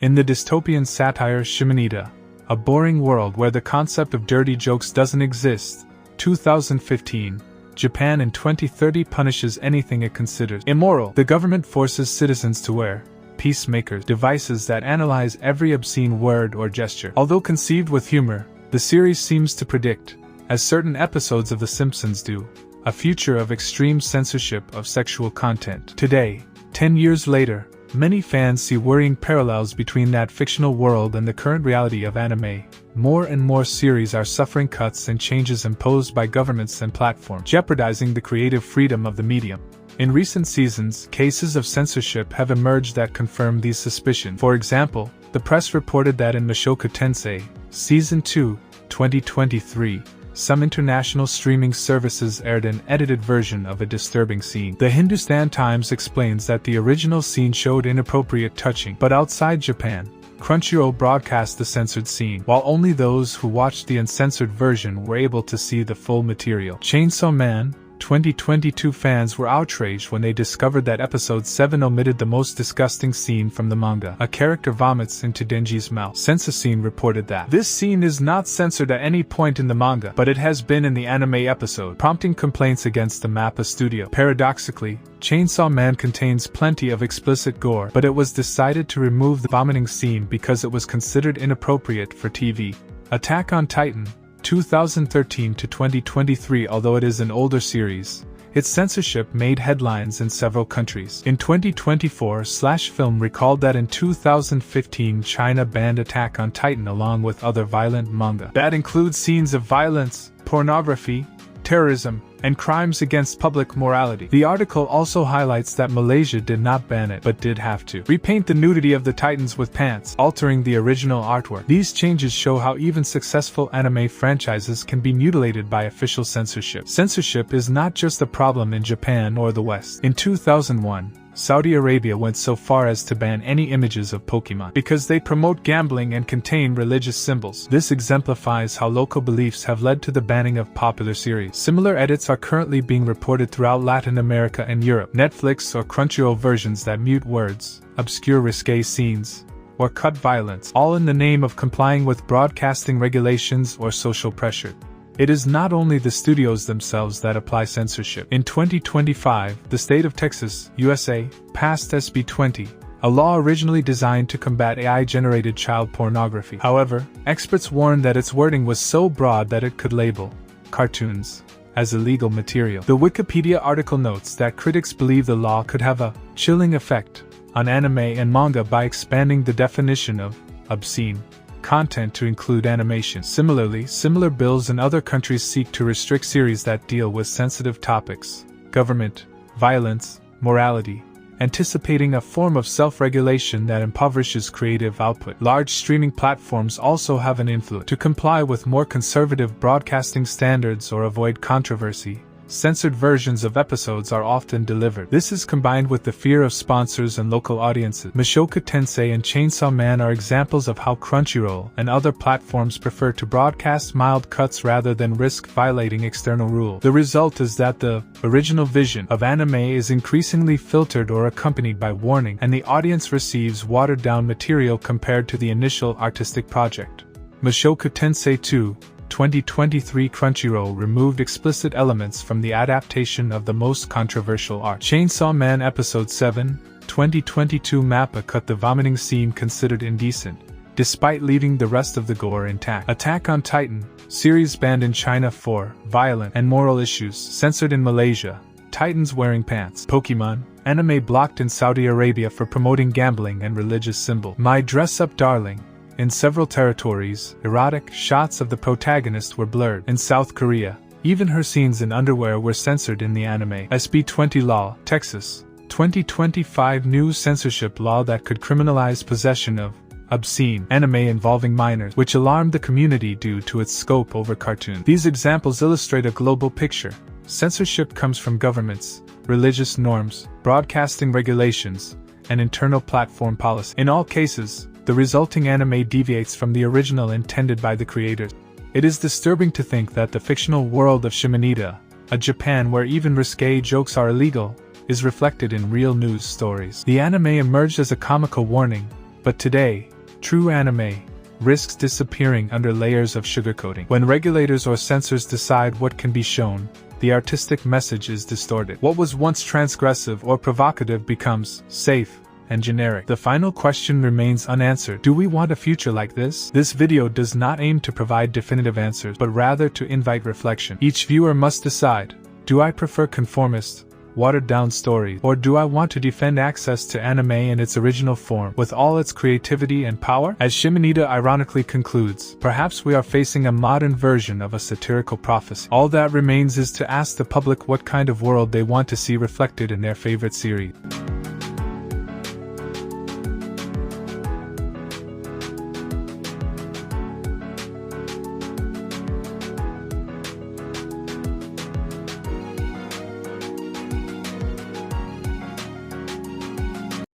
In the dystopian satire Shimoneta, a boring world where the concept of dirty jokes doesn't exist, 2015, Japan in 2030 punishes anything it considers immoral. The government forces citizens to wear peacemakers devices that analyze every obscene word or gesture. Although conceived with humor, the series seems to predict, as certain episodes of The Simpsons do, a future of extreme censorship of sexual content. Today, 10 years later, many fans see worrying parallels between that fictional world and the current reality of anime. More and more series are suffering cuts and changes imposed by governments and platforms, jeopardizing the creative freedom of the medium. In recent seasons, cases of censorship have emerged that confirm these suspicions. For example, the press reported that in Mushoku Tensei, Season 2, 2023, some international streaming services aired an edited version of a disturbing scene. The Hindustan Times explains that the original scene showed inappropriate touching, but outside Japan, Crunchyroll broadcast the censored scene, while only those who watched the uncensored version were able to see the full material. Chainsaw Man 2022 fans were outraged when they discovered that episode 7 omitted the most disgusting scene from the manga. A character vomits into Denji's mouth. Censorship reported that this scene is not censored at any point in the manga, but it has been in the anime episode, prompting complaints against the MAPPA studio. Paradoxically, Chainsaw Man contains plenty of explicit gore, but it was decided to remove the vomiting scene because it was considered inappropriate for TV. Attack on Titan 2013 to 2023. Although it is an older series, its censorship made headlines in several countries. In 2024, Film recalled that in 2015 China banned Attack on Titan along with other violent manga. That includes scenes of violence, pornography, terrorism, and crimes against public morality. The article also highlights that Malaysia did not ban it, but did have to repaint the nudity of the Titans with pants, altering the original artwork. These changes show how even successful anime franchises can be mutilated by official censorship. Censorship is not just a problem in Japan or the West. In 2001, Saudi Arabia went so far as to ban any images of Pokemon because they promote gambling and contain religious symbols. This exemplifies how local beliefs have led to the banning of popular series. Similar edits are currently being reported throughout Latin America and Europe. Netflix or Crunchyroll versions that mute words, obscure risque scenes, or cut violence, all in the name of complying with broadcasting regulations or social pressure. It is not only the studios themselves that apply censorship. In 2025, the state of Texas, USA, passed SB 20, a law originally designed to combat AI-generated child pornography. However, experts warned that its wording was so broad that it could label cartoons as illegal material. The Wikipedia article notes that critics believe the law could have a chilling effect on anime and manga by expanding the definition of obscene content to include animation. Similarly, similar bills in other countries seek to restrict series that deal with sensitive topics, government, violence, morality, anticipating a form of self-regulation that impoverishes creative output. Large streaming platforms also have an influence. To comply with more conservative broadcasting standards or avoid controversy, censored versions of episodes are often delivered. This is combined with the fear of sponsors and local audiences. Mushoku Tensei and Chainsaw Man are examples of how Crunchyroll and other platforms prefer to broadcast mild cuts rather than risk violating external rules. The result is that the original vision of anime is increasingly filtered or accompanied by warning, and the audience receives watered-down material compared to the initial artistic project. Mushoku Tensei 2, 2023. Crunchyroll removed explicit elements from the adaptation of the most controversial art. Chainsaw Man Episode 7, 2022. MAPPA cut the vomiting scene considered indecent, despite leaving the rest of the gore intact. Attack on Titan series banned in China for violent and moral issues, censored in Malaysia. Titans wearing pants. Pokemon anime blocked in Saudi Arabia for promoting gambling and religious symbols. My Dress Up Darling. In several territories, erotic shots of the protagonist were blurred. In South Korea, even her scenes in underwear were censored in the anime. SB 20 Law, Texas, 2025. New censorship law that could criminalize possession of obscene anime involving minors, which alarmed the community due to its scope over cartoons. These examples illustrate a global picture. Censorship comes from governments, religious norms, broadcasting regulations, and internal platform policy. In all cases, the resulting anime deviates from the original intended by the creators. It is disturbing to think that the fictional world of Shimoneta, a Japan where even risque jokes are illegal, is reflected in real news stories. The anime emerged as a comical warning, But today, true anime risks disappearing under layers of sugarcoating. When regulators or censors decide what can be shown, the artistic message is distorted. What was once transgressive or provocative becomes safe and generic. The final question remains unanswered. Do we want a future like this? This video does not aim to provide definitive answers, but rather to invite reflection. Each viewer must decide, do I prefer conformist, watered-down stories, or do I want to defend access to anime in its original form, with all its creativity and power? As Shimoneta ironically concludes, perhaps we are facing a modern version of a satirical prophecy. All that remains is to ask the public what kind of world they want to see reflected in their favorite series.